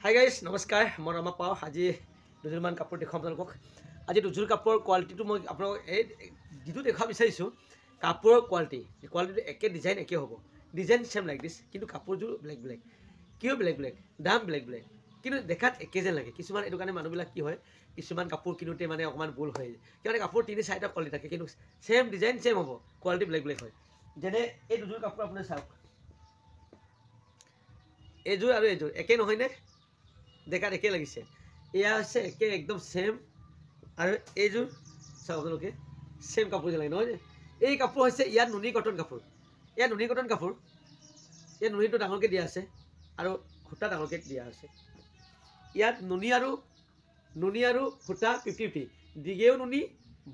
hi guys নমস্কাৰ মই ৰামা পাওঁ আজি দুযোৰমান কাপোৰ দেখুৱাম আপোনালোকক আজি দুযোৰ কাপোৰৰ কোৱালিটিটো মই আপোনালোকক এই যিটো দেখুৱাব বিচাৰিছোঁ কাপোৰৰ কোৱালিটিটো একে ডিজাইন একে হ'ব ডিজাইন ছেম লাইক দিছ কিন্তু কাপোৰযোৰ বেলেগ বেলেগ কিয় বেলেগ বেলেগ দাম বেলেগ বেলেগ কিন্তু দেখাত একে যেন লাগে কিছুমান এইটো কাৰণে মানুহবিলাক কি হয় কিছুমান কাপোৰ কিনোতে মানে অকণমান ভুল হয় কিয়নো কাপোৰ 3-4টা কোৱালিটি থাকে কিন্তু ছেম ডিজাইন ছেম হ'ব কোৱালিটি বেলেগ বেলেগ হয় যেনে এই দুযোৰ কাপোৰ আপুনি চাওক এইযোৰ আৰু এইযোৰ একে নহয়নে দেখাত একে লাগিছে এয়া হৈছে একে একদম ছেম আৰু এইযোৰ চাওক আপোনালোকে ছেম কাপোৰ যে লাগে নহয় এই কাপোৰ হৈছে ইয়াত নুনি কটন কাপোৰ ইয়াত নুনি কটন কাপোৰ ইয়াত নুনিটো ডাঙৰকৈ দিয়া আছে আৰু সূতা ডাঙৰকৈ দিয়া আছে ইয়াত নুনি আৰু সূতা 50-50 দিগেও নুনি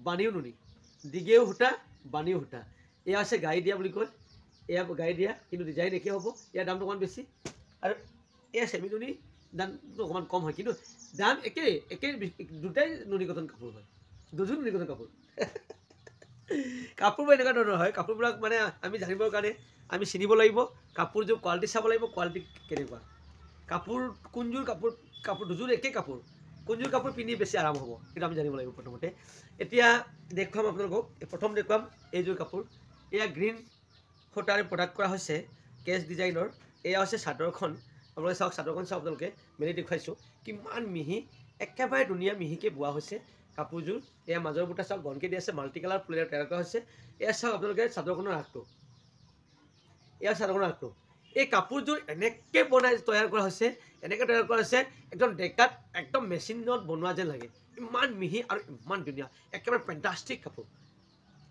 বানিও নুনি দিগেও সূতা বানিও সূতা এয়া হৈছে গাড়ী দিয়া বুলি কয় এয়া গাড়ী দিয়া কিন্তু ডিজাইন একে হ'ব ইয়াৰ দামটো অকণমান বেছি আৰু এয়া চেমি নুনি দামটো অকণমান কম হয় কিন্তু দাম একেই দুটাই নুনি কটন কাপোৰ হয় দুযোৰ নুনি কটন কাপোৰ কাপোৰবোৰ এনেকুৱা ধৰণৰ হয় কাপোৰবিলাক মানে আমি জানিবৰ কাৰণে আমি চিনিব লাগিব কাপোৰযোৰ কোৱালিটি চাব লাগিব কোৱালিটি কেনেকুৱা কাপোৰ কোনযোৰ কাপোৰ দুযোৰ একেই কাপোৰ কোনযোৰ কাপোৰ পিন্ধি বেছি আৰাম হ'ব কিন্তু আমি জানিব লাগিব প্ৰথমতে এতিয়া দেখুৱাম আপোনালোকক প্ৰথম দেখুৱাম এইযোৰ কাপোৰ এয়া গ্ৰীণ সূতাৰে প্ৰডাক্ট কৰা হৈছে কেছ ডিজাইনৰ এয়া হৈছে চাদৰখন আপোনালোকে চাওক চাদৰখন চাওক আপোনালোকে মেলি দেখুৱাইছোঁ কিমান মিহি একেবাৰে ধুনীয়া মিহিকৈ বোৱা হৈছে কাপোৰযোৰ এয়া মাজৰ বুটা চাওক ঘনকৈ দিয়া আছে মাল্টি কালাৰ ফুলেৰে তৈয়াৰ কৰা হৈছে এয়া চাওক আপোনালোকে চাদৰখনৰ আগটো এয়া চাদৰখনৰ আগটো এই কাপোৰযোৰ এনেকৈ তৈয়াৰ কৰা হৈছে এনেকৈ তৈয়াৰ কৰা হৈছে একদম ডেকাত একদম মেচিনত বনোৱা যেন লাগে ইমান মিহি আৰু ইমান ধুনীয়া একেবাৰে ফেণ্টাষ্টিক কাপোৰ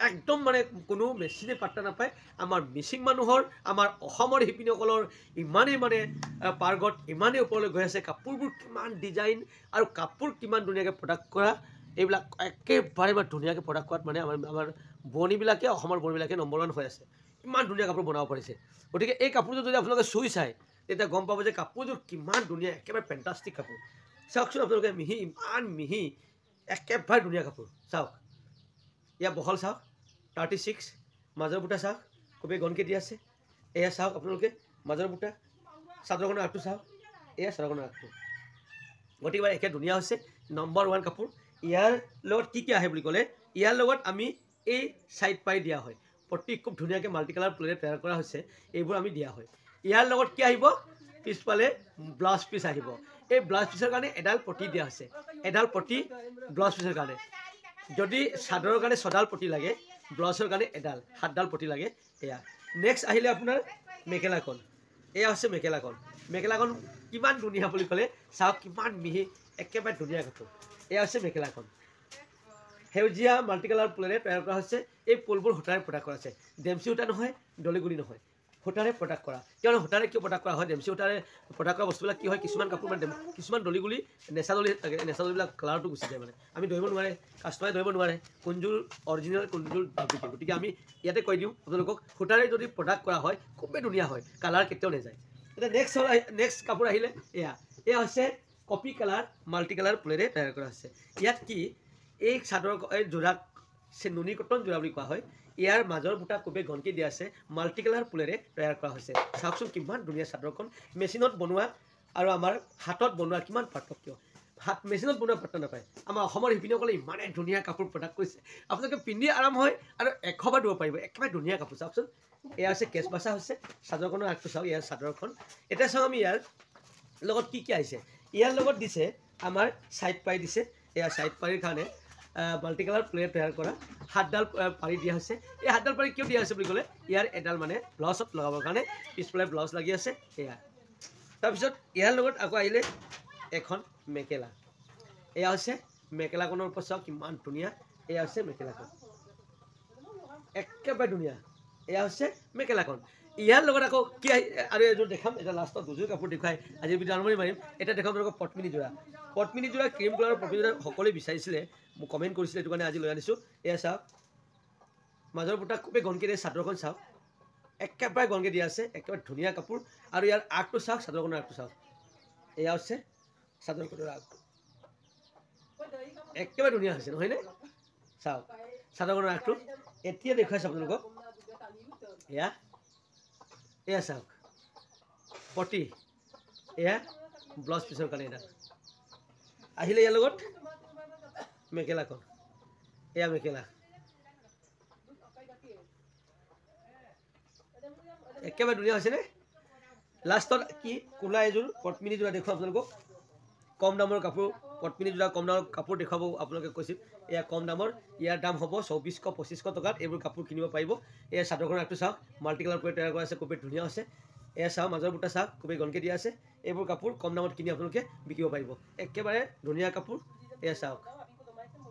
একদম মানে কোনো মেচিনে পাত্তা নাপায় আমাৰ মিচিং মানুহৰ আমাৰ অসমৰ শিপিনীসকলৰ ইমানেই মানে পাৰ্গত ইমানেই ওপৰলৈ গৈ আছে কাপোৰবোৰ কিমান ডিজাইন আৰু কাপোৰ কিমান ধুনীয়াকৈ প্ৰডাক্ট কৰা এইবিলাক একেবাৰে মানে ধুনীয়াকৈ প্ৰডাক্ট কৰাত মানে আমাৰ বোৱনীবিলাকে অসমৰ বোৱনীবিলাকে নম্বৰ 1 হৈ আছে ইমান ধুনীয়া কাপোৰ বনাব পাৰিছে গতিকে এই কাপোৰযোৰ যদি আপোনালোকে চুই চায় তেতিয়া গম পাব যে কাপোৰযোৰ কিমান ধুনীয়া একেবাৰে ফেণ্টাষ্টিক কাপোৰ চাওকচোন আপোনালোকে মিহি ইমান মিহি একেবাৰে ধুনীয়া কাপোৰ চাওক ইয়াৰ বহল চাওক 36 মাজৰ বুটা চাওক খুবেই ঘনকৈ দিয়া আছে এয়া চাওক আপোনালোকে মাজৰ বুটা চাদৰখনৰ আগটো চাওক এয়া চাদৰখনৰ আগটো গতিকে একে ধুনীয়া হৈছে নম্বৰ 1 কাপোৰ ইয়াৰ লগত কি আহে বুলি ক'লে ইয়াৰ লগত আমি এই ছাইড পাৰি দিয়া হয় প্ৰতি খুব ধুনীয়াকৈ মাল্টি কালাৰ ফুলেৰে তৈয়াৰ কৰা হৈছে এইবোৰ আমি দিয়া হয় ইয়াৰ লগত কি আহিব পিছফালে ব্লাউজ পিচ আহিব এই ব্লাউজ পিচৰ কাৰণে এডাল পটি দিয়া হৈছে এডাল পটি ব্লাউজ পিচৰ কাৰণে যদি চাদৰৰ কাৰণে 6ডাল পটি লাগে ব্লাউজৰ কাৰণে এডাল 7ডাল পটি লাগে এয়া নেক্সট আহিলে আপোনাৰ মেখেলাখন এয়া হৈছে মেখেলাখন কিমান ধুনীয়া বুলি ক'লে চাওক কিমান মিহি একেবাৰে ধুনীয়া কাপোৰ এয়া হৈছে মেখেলাখন সেউজীয়া মাল্টি কালাৰ ফুলেৰে তৈয়াৰ কৰা হৈছে এই ফুলবোৰ সূতাৰে প্ৰডাক্ট কৰা আছে ডেমচি সূতা নহয় ডলিগুৰি নহয় সূতাৰে প্ৰডাক্ট কৰা কিয়নো সূতাৰে কিয় প্ৰডাক্ট কৰা হয় ডেমচি সূতাৰে প্ৰডাক্ট কৰা বস্তুবিলাক কি হয় কিছুমান কাপোৰ মানে কিছুমান ডলিগুৰি নেচাদলিবিলাক কালাৰটো গুচি যায় মানে আমি ধৰিব নোৱাৰে কাষ্টমাৰে ধৰিব নোৱাৰে কোনযোৰ অৰিজিনেল কোনযোৰ ডুপ্লিকেট গতিকে আমি ইয়াতে কৈ দিওঁ আপোনালোকক সূতাৰে যদি প্ৰডাক্ট কৰা হয় খুবেই ধুনীয়া হয় কালাৰ কেতিয়াও নাযায় এতিয়া নেক্সট কাপোৰ আহিলে এয়া হৈছে কপি কালাৰ মাল্টি কালাৰ ফুলেৰে তৈয়াৰ কৰা হৈছে ইয়াত কি এই চাদৰ এই যোৰাক নুনি কটন যোৰা বুলি কোৱা হয় ইয়াৰ মাজৰ বুটা খুবেই ঘনকৈ দিয়া আছে মাল্টি কালাৰ ফুলেৰে তৈয়াৰ কৰা হৈছে চাওকচোন কিমান ধুনীয়া চাদৰখন মেচিনত বনোৱা আৰু আমাৰ হাতত বনোৱা কিমান পাৰ্থক্য মেচিনত বনোৱা পাত্তা নাপায় আমাৰ অসমৰ শিপিনীসকলে ইমানেই ধুনীয়া কাপোৰ প্ৰডাক্ট কৰিছে আপোনালোকে পিন্ধি আৰাম হয় আৰু 100 বাৰ দিব পাৰিব একেবাৰে ধুনীয়া কাপোৰ চাওকচোন এয়া হৈছে কেচ বাছা হৈছে চাদৰখনৰ আগটো চাওক ইয়াৰ চাদৰখন এতিয়া চাওঁ আমি ইয়াৰ লগত কি আহিছে ইয়াৰ লগত দিছে আমাৰ ছাইড পাৰি দিছে এয়া ছাইড পাৰিৰ কাৰণে মাল্টি কালাৰ ফুলেৰে তৈয়াৰ কৰা 7ডাল পাৰি দিয়া হৈছে এই 7ডাল পাৰি কিয় দিয়া হৈছে বুলি ক'লে ইয়াৰ এডাল মানে ব্লাউজত লগাবৰ কাৰণে পিছফালে ব্লাউজ লাগি আছে এয়া তাৰপিছত ইয়াৰ লগত আকৌ আহিলে এখন মেখেলা এয়া হৈছে মেখেলাখনৰ ওপৰত চাওক কিমান ধুনীয়া এয়া হৈছে মেখেলাখন একেবাৰে ধুনীয়া এয়া হৈছে মেখেলাখন ইয়াৰ লগত আকৌ কি আৰু এযোৰ দেখাম এটা লাষ্টত দুযোৰ কাপোৰ দেখুৱাই আজিৰ ভিডিঅ' আৰম্ভণি মাৰিম এটা দেখাম আপোনালোকক পদ্মিনী যোৰা ক্ৰীম কালাৰৰ পদ্মিনী যোৰা সকলোৱে বিচাৰিছিলে মোক কমেণ্ট কৰিছিলে এইটো কাৰণে আজি লৈ আনিছোঁ এয়া চাওক মাজৰ বুটা খুবেই ঘনকৈ দিয়ে চাদৰখন চাওক একেবাৰে ঘনকৈ দিয়া আছে একেবাৰে ধুনীয়া কাপোৰ আৰু ইয়াৰ আগটো চাওক চাদৰখনৰ আগটো চাওক এয়া হৈছে চাদৰখনৰ আগটো একেবাৰে ধুনীয়া হৈছে নহয়নে চাওক চাদৰখনৰ আগটো এতিয়া দেখুৱাইছোঁ আপোনালোকক এয়া চাওক পটি এয়া ব্লাউজ পিছৰ কাৰণে এটা আহিলে ইয়াৰ লগত মেখেলাখন এয়া মেখেলা একেবাৰে ধুনীয়া হৈছেনে লাষ্টত কি কোলা এযোৰ পটমিনী যোৰা দেখুৱাম আপোনালোকক কম দামৰ কাপোৰ পটমিনী যোৰা কম দামৰ কাপোৰ দেখুৱাব আপোনালোকে কৈছিল এয়া কম দামৰ ইয়াৰ দাম হ'ব 2400-2500 টকাত এইবোৰ কাপোৰ কিনিব পাৰিব এয়া চাদৰখনৰ আগটো চাওক মাল্টি কালাৰ কৰি তৈয়াৰ কৰা আছে খুবেই ধুনীয়া আছে এয়া চাওক মাজৰ বুটা চাওক খুবেই গনকে দিয়া আছে এইবোৰ কাপোৰ কম দামত কিনি আপোনালোকে বিকিব পাৰিব একেবাৰে ধুনীয়া কাপোৰ এয়া চাওক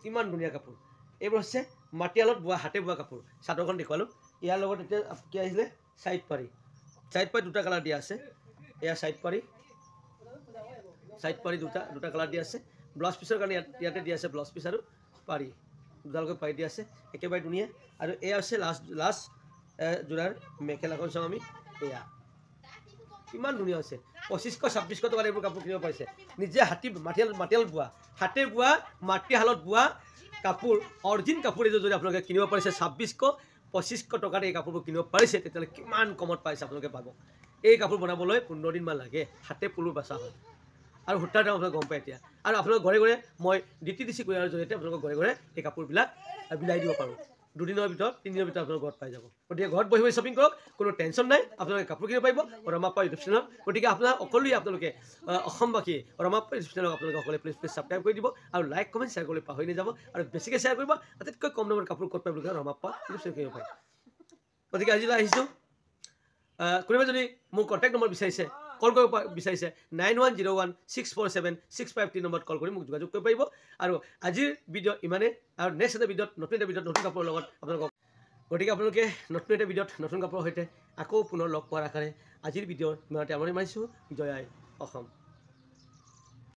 কিমান ধুনীয়া কাপোৰ এইবোৰ হৈছে মাটিয়ালত বোৱা হাতে বোৱা কাপোৰ চাদৰখন দেখুৱালোঁ ইয়াৰ লগত এতিয়া কি আহিলে সাইড পাৰি দুটা কালাৰ দিয়া আছে এয়া সাইড পাৰি দুটা কালাৰ দিয়া আছে ব্লাউজ পিছৰ কাৰণে ইয়াতে দিয়া আছে ব্লাউজ পিছ আৰু পাৰি দুডালকৈ পাৰি দিয়া আছে একেবাৰে ধুনীয়া আৰু এয়া হৈছে লাষ্ট যোৰাৰ মেখেলাখন চাওঁ আমি এয়া কিমান ধুনীয়া হৈছে 2500-2600 টকাত এইবোৰ কাপোৰ কিনিব পাৰিছে নিজে হাতী মাটিয়াল বোৱা হাতে বোৱা মাটিশালত বোৱা কাপোৰ অৰিজিন কাপোৰ এযোৰ যদি আপোনালোকে কিনিব পাৰিছে 2600-2500 টকাত এই কাপোৰবোৰ কিনিব পাৰিছে তেতিয়াহ'লে কিমান কমত পাইছে আপোনালোকে পাব এই কাপোৰ বনাবলৈ 15 দিনমান লাগে হাতে পুলুৰ বাচা হয় আৰু সূতাৰ দাম আপোনালোকে গম পায় এতিয়া আৰু আপোনালোকৰ ঘৰে ঘৰে মই DTDC কুৰিয়াৰৰ জৰিয়তে আপোনালোকৰ ঘৰে ঘৰে এই কাপোৰবিলাক বিলাই দিব পাৰোঁ 2 দিনৰ ভিতৰত 3 দিনৰ ভিতৰত আপোনালোকৰ ঘৰত পাই যাব গতিকে ঘৰত বহি বহি শ্বপিং কৰক কোনো টেনশ্যন নাই আপোনালোকে কাপোৰ কিনিব পাৰিব ৰমাপ্পা ইউটিউব চেনেলত গতিকে আপোনালোকে অসমবাসী ৰমাপ্পা ইউটিউব চেনেলক আপোনালোকে সকলোৱে প্লিজ ছাবস্ক্ৰাইব কৰি দিব আৰু লাইক কমেণ্ট শ্বেয়াৰ কৰিবলৈ পাহৰি নাযাব আৰু বেছিকৈ শ্বেয়াৰ কৰিব আটাইতকৈ কম দামৰ কাপোৰ ক'ত পাই বুলি ৰমাপ্পা ইউটিউব চেনেল কিনিব পাৰে গতিকে আজিলৈ আহিছোঁ কোনোবাই যদি মোৰ কণ্টেক্ট নম্বৰ বিচাৰিছে কল কৰিব বিচাৰিছে 9101647653 নম্বৰত কল কৰি মোক যোগাযোগ কৰিব পাৰিব আৰু আজিৰ ভিডিঅ' ইমানে আৰু নেক্সট এটা ভিডিঅ'ত নতুন কাপোৰৰ লগত আপোনালোকক গতিকে আপোনালোকে নতুন এটা ভিডিঅ'ত নতুন কাপোৰৰ সৈতে আকৌ পুনৰ লগ পোৱাৰ আশাৰে আজিৰ ভিডিঅ' ইমানতে আমনি মাৰিছোঁ জয় আই অসম